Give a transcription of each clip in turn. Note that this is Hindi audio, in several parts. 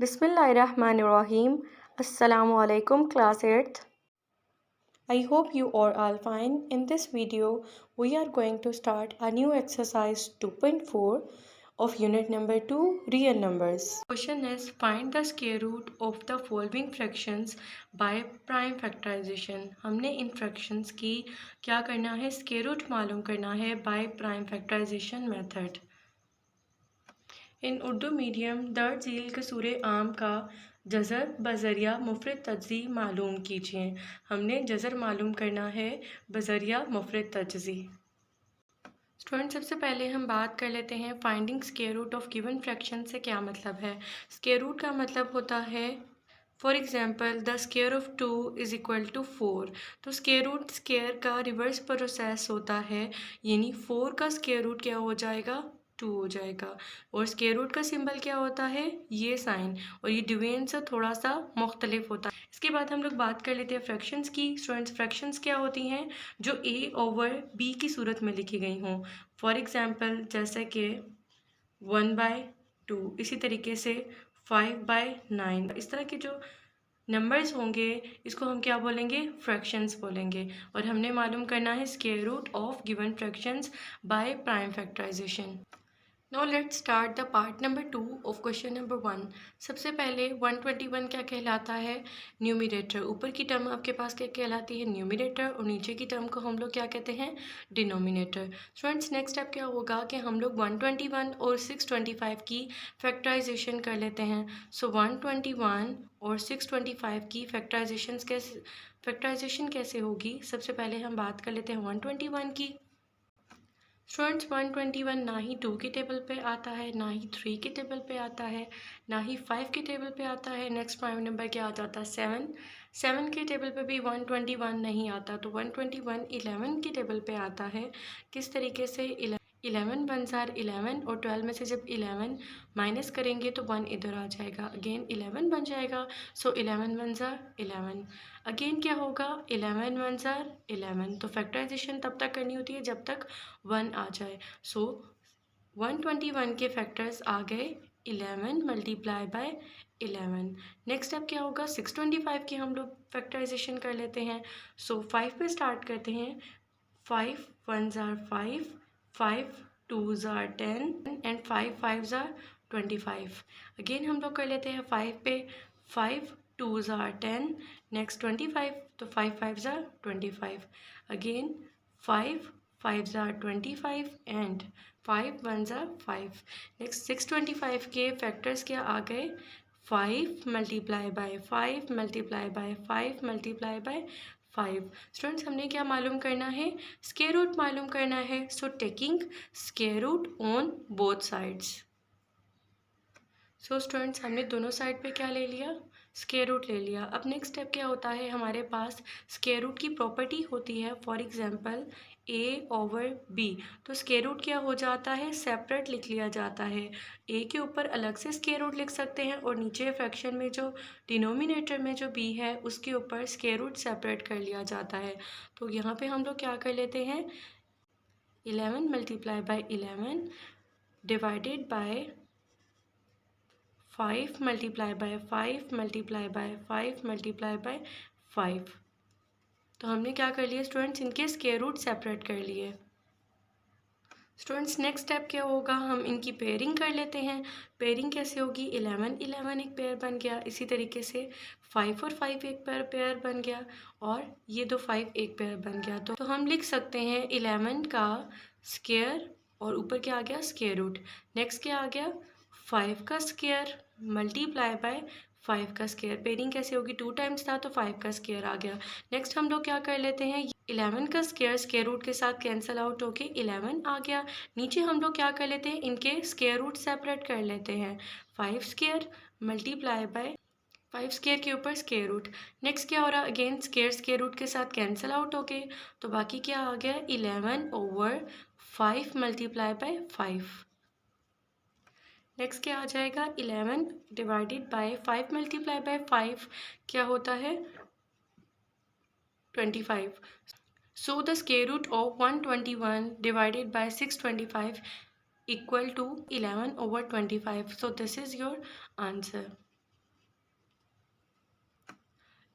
Bismillahirrahmanirrahim. Assalamu alaikum, class 8th. I hope you are all fine. In this video, we are going to start a new exercise 2.4 of unit number 2, real numbers. Question is, find the square root of the following fractions by prime factorization. हमने इन fractions की क्या करना है, square root मालूम करना है by prime factorization method. In Urdu medium दर्ज झील कसूर आम का जज़र बज़रिया मुफ़रद तज्ज़ी मालूम कीजिए। हमने जज़र मालूम करना है बज़रिया मुफ़रद तज्ज़ी। स्टूडेंट, सबसे पहले हम बात कर लेते हैं finding square root of given fraction से क्या मतलब है। स्क्वायर रूट का मतलब होता है, for example, the square of 2 is equal to 4। तो स्क्वायर रूट स्क्वायर का रिवर्स प्रोसेस होता है, यानी 4 का स्क्वायर रूट क्या हो जाएगा, 2 हो जाएगा। और स्क्वायर रूट का सिंबल क्या होता है, ये साइन, और ये डिवीजन से थोड़ा सा मुख्तलिफ होता है। इसके बाद हम लोग बात कर लेते हैं फ्रैक्शंस की। स्टूडेंट्स, फ्रैक्शंस क्या होती हैं, जो a ओवर b की सूरत में लिखी गई हों। फॉर एग्जाम्पल, जैसे कि 1/2, इसी तरीके से 5/9। इस तरह के जो नंबर्स होंगे इसको हम क्या बोलेंगे, फ्रैक्शंस बोलेंगे। और हमने मालूम करना है square root of given fractions by prime factorisation. Now let's start the part number 2 of question number 1. सबसे पहले 121 क्या कहलाता है, न्यूमिरेटर। ऊपर की टर्म आपके पास क्या कहलाती है, न्यूमिरेटर, और नीचे की टर्म को हम लोग क्या कहते हैं, डिनोमिनेटर। स्टूडेंट्स, नेक्स्ट स्टेप क्या होगा कि हम लोग 121 और 625 की फैक्टराइजेशन कर लेते हैं। सो 121 और 625 की फैक्टराइजेशन कैसे होगी, सबसे पहले हम बात कर लेते हैं 121 की। स्टूडेंट्स, 121 ना ही 2 के टेबल पे आता है, ना ही 3 के टेबल पे आता है, ना ही 5 के टेबल पे आता है। नेक्स्ट प्राइम नंबर क्या आ जाता है, 7 के टेबल पे भी 121 नहीं आता। तो 121 11 के टेबल पे आता है। किस तरीके से, 11 1 ज़ार 11, और 12 में से जब 11 माइनस करेंगे तो 1 इधर आ जाएगा, अगेन 11 बन जाएगा। सो 11 1 ज़ार 11, अगेन क्या होगा, 11 1 ज़ार 11। तो फैक्टराइजेशन तब तक करनी होती है जब तक 1 आ जाए। सो 121 के फैक्टर्स आ गए 11 मल्टीप्लाई बाय 11। नेक्स्ट स्टेप क्या होगा, 625 की हम लोग फैक्टराइजेशन कर लेते हैं। सो 5 पे स्टार्ट करते हैं। 5 1 ज़ार 5, 5 2 ज़ार 10, एंड 5 5 ज़ार 25। अगेन हम लोग कर लेते हैं 5 पे, 5 2 ज़ार 10, नेक्स्ट 25, तो 5 5 ज़ार 25। अगेन 5 5 ज़ार 25, एंड 5 1 ज़ार 5। नेक्स्ट 625 के फैक्टर्स क्या आ गए, 5 multiply by 5 multiply by 5 multiply by 5। Students, हमने क्या मालूम करना है, स्क्वायर रूट मालूम करना है। So taking square root on both sides. So students, हमने दोनों साइड पे क्या ले लिया, स्क्वायर रूट ले लिया। अब नेक्स्ट स्टेप क्या होता है, हमारे पास स्क्वायर रूट की प्रॉपर्टी होती है, for example a over b। तो स्क्वायर रूट क्या हो जाता है, सेपरेट लिख लिया जाता है। a के ऊपर अलग से स्क्वायर रूट लिख सकते हैं, और नीचे फ्रैक्शन में जो डिनोमिनेटर में जो b है उसके ऊपर स्क्वायर रूट सेपरेट कर लिया जाता है। तो यहाँ पे हम लोग क्या कर लेते हैं, 11 multiply by 11 divided by 5 multiply by 5 multiply by 5 multiply by 5। तो हमने क्या कर लिया स्टूडेंट्स, इनके स्क्वायर रूट सेपरेट कर लिए। स्टूडेंट्स, नेक्स्ट स्टेप क्या होगा, हम इनकी पेयरिंग कर लेते हैं। पेयरिंग कैसे होगी, 11 11 एक पेयर बन गया, इसी तरीके से 5 और 5 एक पेयर बन गया, और ये दो 5 एक पेयर बन गया। तो हम लिख सकते हैं 11 का स्क्वायर, और ऊपर क्या आ गया, स्क्वायर रूट। नेक्स्ट क्या आ गया, 5 का स्क्वायर मल्टीप्लाई बाय 5 का स्क्वायर। पेयरिंग कैसे होगी, 2 टाइम्स था तो 5 का स्क्वायर आ गया। नेक्स्ट हम लोग क्या कर लेते हैं, 11 का स्क्वायर स्क्वायर रूट के साथ कैंसिल आउट होके 11 आ गया। नीचे हम लोग क्या कर लेते हैं, इनके स्क्वायर रूट सेपरेट कर लेते हैं। 5 स्क्वायर मल्टीप्लाई बाय 5 स्क्वायर के ऊपर स्क्वायर रूट। नेक्स्ट क्या हो रहा, अगेन स्क्वायर स्क्वायर रूट के साथ कैंसिल आउट हो गए, तो बाकी क्या आ गया, 11 ओवर 5 मल्टीप्लाई बाय 5। नेक्स्ट क्या आ जाएगा, 11 डिवाइडेड बाय 5 मल्टीप्लाई बाय 5 क्या होता है, 25। So the square root of 121 divided by 625 equal to 11 over 25. So this is your answer.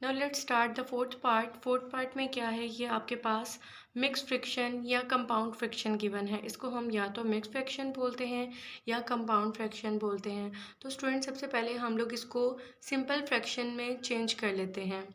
Now let's start the fourth part. Fourth part में क्या है, ये आपके पास मिक्स फ्रैक्शन या कंपाउंड फ्रैक्शन गिवन है। इसको हम या तो मिक्स फ्रैक्शन बोलते हैं या कंपाउंड फ्रैक्शन बोलते हैं। तो स्टूडेंट सबसे पहले हम लोग इसको सिंपल फ्रैक्शन में चेंज कर लेते हैं।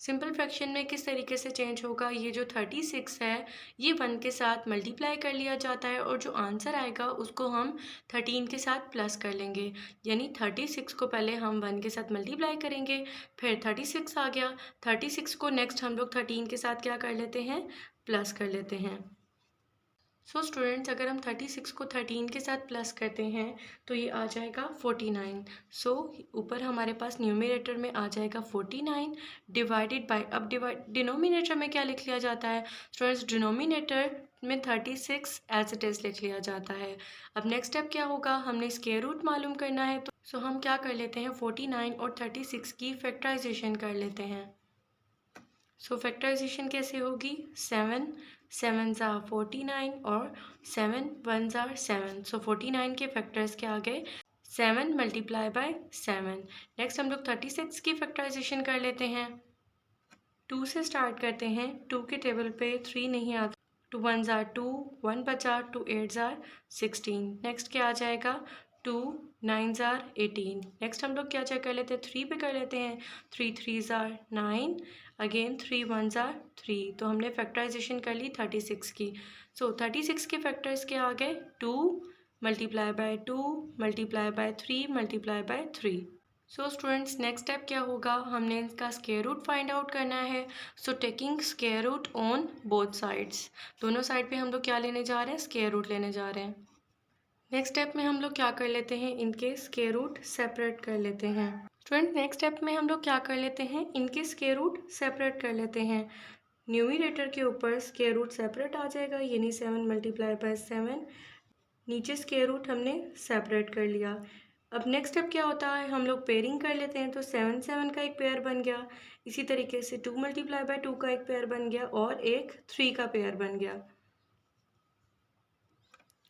सिंपल फ्रैक्शन में किस तरीके से चेंज होगा, ये जो 36 है ये 1 के साथ मल्टीप्लाई कर लिया जाता है और जो आंसर आएगा उसको हम 13 के साथ प्लस कर लेंगे। यानी 36 को पहले हम 1 के साथ मल्टीप्लाई करेंगे, फिर 36 आ गया, 36 को नेक्स्ट हम लोग 13 के साथ क्या कर लेते हैं, प्लस कर लेते हैं। सो स्टूडेंट्स अगर हम 36 को 13 के साथ प्लस करते हैं तो ये आ जाएगा 49। सो ऊपर हमारे पास न्यूमरेटर में आ जाएगा 49 डिवाइडेड बाय, अब डिनोमिनेटर में क्या लिख लिया जाता है स्टूडेंट्स, डिनोमिनेटर में 36 एज इट इज़ लिख लिया जाता है। अब नेक्स्ट स्टेप क्या होगा, हमने स्क्वायर रूट मालूम करना है, तो सो हम क्या कर लेते हैं 49 और 36 की फैक्टराइजेशन कर लेते हैं। सो फैक्टराइजेशन कैसे होगी, 7 7 ज़ा 49 और 7 1 ज़ा 7। सो 49 के फैक्टर्स क्या आ गए, 7 मल्टीप्लाई बाय 7। नेक्स्ट हम लोग 36 की फैक्टराइजेशन कर लेते हैं। 2 से स्टार्ट करते हैं, 2 के टेबल पे 3 नहीं आता, 2 1 ज़ा 2, 1 बचा, 2 8 ज़ा 16। नेक्स्ट क्या आ जाएगा, 2 9 ज़ा 18। नेक्स्ट हम लोग क्या चेक कर लेते हैं, 3 पे कर लेते हैं, 3 3 ज़ा 9, अगेन 3 1 ज़ा 3। तो हमने फैक्टराइजेशन कर ली 36 की। सो 36 के फैक्टर्स क्या आ गए, 2 multiply by 2 multiply by 3 multiply by 3। So students next step क्या होगा, हमने इसका स्क्वायर रूट फाइंड आउट करना है। So taking square root on both sides, दोनों साइड पे हम लोग क्या लेने जा रहे हैं, स्क्वायर रूट लेने जा रहे हैं। नेक्स्ट स्टेप में हम लोग क्या कर लेते हैं, इनके स्क्वायर रूट सेपरेट कर लेते हैं। स्टूडेंट नेक्स्ट स्टेप में हम लोग क्या कर लेते हैं, इनके स्क्वायर रूट सेपरेट कर लेते हैं। न्यूमरेटर के ऊपर स्क्वायर रूट सेपरेट आ जाएगा, यानी 7 मल्टीप्लाई बाय 7, नीचे स्क्वायर रूट हमने सेपरेट कर लिया। अब नेक्स्ट स्टेप क्या होता है, हम लोग पेयरिंग कर लेते हैं, तो 7 7 का एक पेयर बन गया। इसी तरीके से 2 मल्टीप्लाई बाय 2 का एक पेयर बन गया और एक 3 का पेयर बन गया।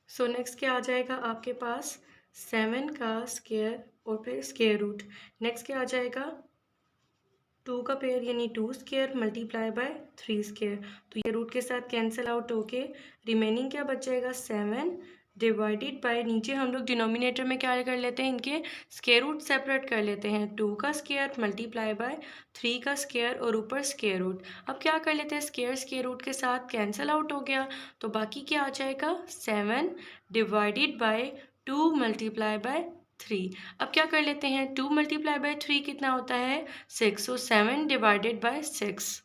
सो नेक्स्ट क्या आ जाएगा आपके पास, 7 का स्क्वायर और फिर स्क्वायर रूट। नेक्स्ट क्या आ जाएगा, 2 का पेयर यानी 2 स्क्वायर मल्टीप्लाई बाय 3 स्क्वायर। तो ये रूट के साथ कैंसिल आउट होके रिमेनिंग क्या बच जाएगा, 7 डिवाइडेड बाय, नीचे हम लोग डिनोमिनेटर में क्या कर लेते हैं, इनके स्क्वायर रूट सेपरेट कर लेते हैं, 2 का स्क्वायर मल्टीप्लाई बाय 3 का स्क्वायर और ऊपर स्क्वायर रूट। अब क्या कर लेते हैं, स्क्वायर रूट के साथ कैंसिल आउट हो गया, तो बाकी क्या आ जाएगा, 7 डिवाइडेड बाय 2 मल्टीप्लाई बाय 3। अब क्या कर लेते हैं, 2 मल्टीप्लाई बाय 3 कितना होता है, 6। So 7 divided by 6।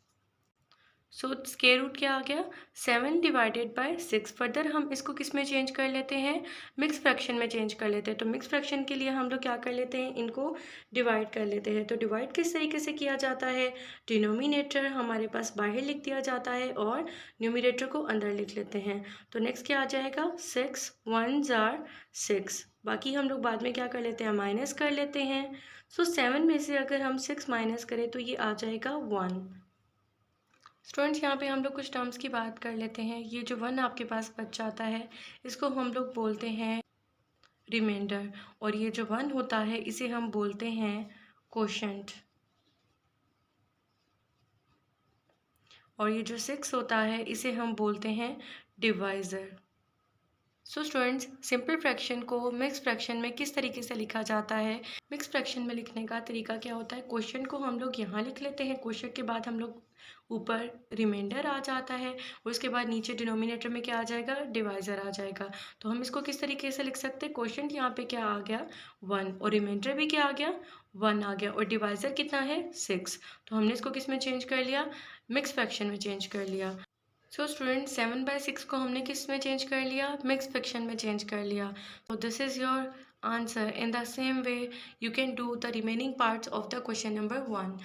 So square root क्या आ गया, 7 डिवाइडेड बाय 6। फर्दर हम इसको किस में चेंज कर लेते हैं, मिक्स फ्रैक्शन में चेंज कर लेते हैं। तो मिक्स फ्रैक्शन के लिए हम लोग क्या कर लेते हैं, इनको डिवाइड कर लेते हैं। तो डिवाइड किस तरीके से किया जाता है, डिनोमिनेटर हमारे पास बाहर लिख दिया जाता है और न्यूमरेटर को अंदर लिख लेते हैं। तो नेक्स्ट क्या आ जाएगा, 6 1 ज़ार 6। बाकी हम लोग बाद में क्या कर लेते हैं, माइनस कर लेते हैं। सो 7 में से अगर हम 6 माइनस करें तो ये आ जाएगा 1। स्टूडेंट्स यहाँ पे हम लोग कुछ टर्म्स की बात कर लेते हैं। ये जो 1 आपके पास बच जाता है इसको हम लोग बोलते हैं रिमाइंडर, और ये जो 1 होता है इसे हम बोलते हैं कोशेंट, और ये जो 6 होता है इसे हम बोलते हैं divisor. So students simple fraction को मिक्स फ्रैक्शन में किस तरीके से लिखा जाता है, मिक्स फ्रैक्शन में लिखने का तरीका क्या होता है, क्वेश्चन को हम लोग यहाँ लिख लेते हैं, क्वेश्चन के बाद हम लोग ऊपर रिमाइंडर आ जाता है, उसके बाद नीचे डिनोमिनेटर में क्या आ जाएगा, डिवाइज़र आ जाएगा। तो हम इसको किस तरीके से लिख सकते हैं, क्वेश्चन यहाँ पे क्या आ गया 1 और रिमाइंडर भी क्या आ गया 1 आ गया, और डिवाइज़र कितना है 6। तो हमने इसको किस में चेंज कर लिया, मिक्स फ्रैक्शन में चेंज कर लिया। सो स्टूडेंट 7/6 को हमने किस में चेंज कर लिया, मिक्स फ्रैक्शन में चेंज कर लिया। तो this is your answer. In the same way you can do the remaining parts of the question number 1.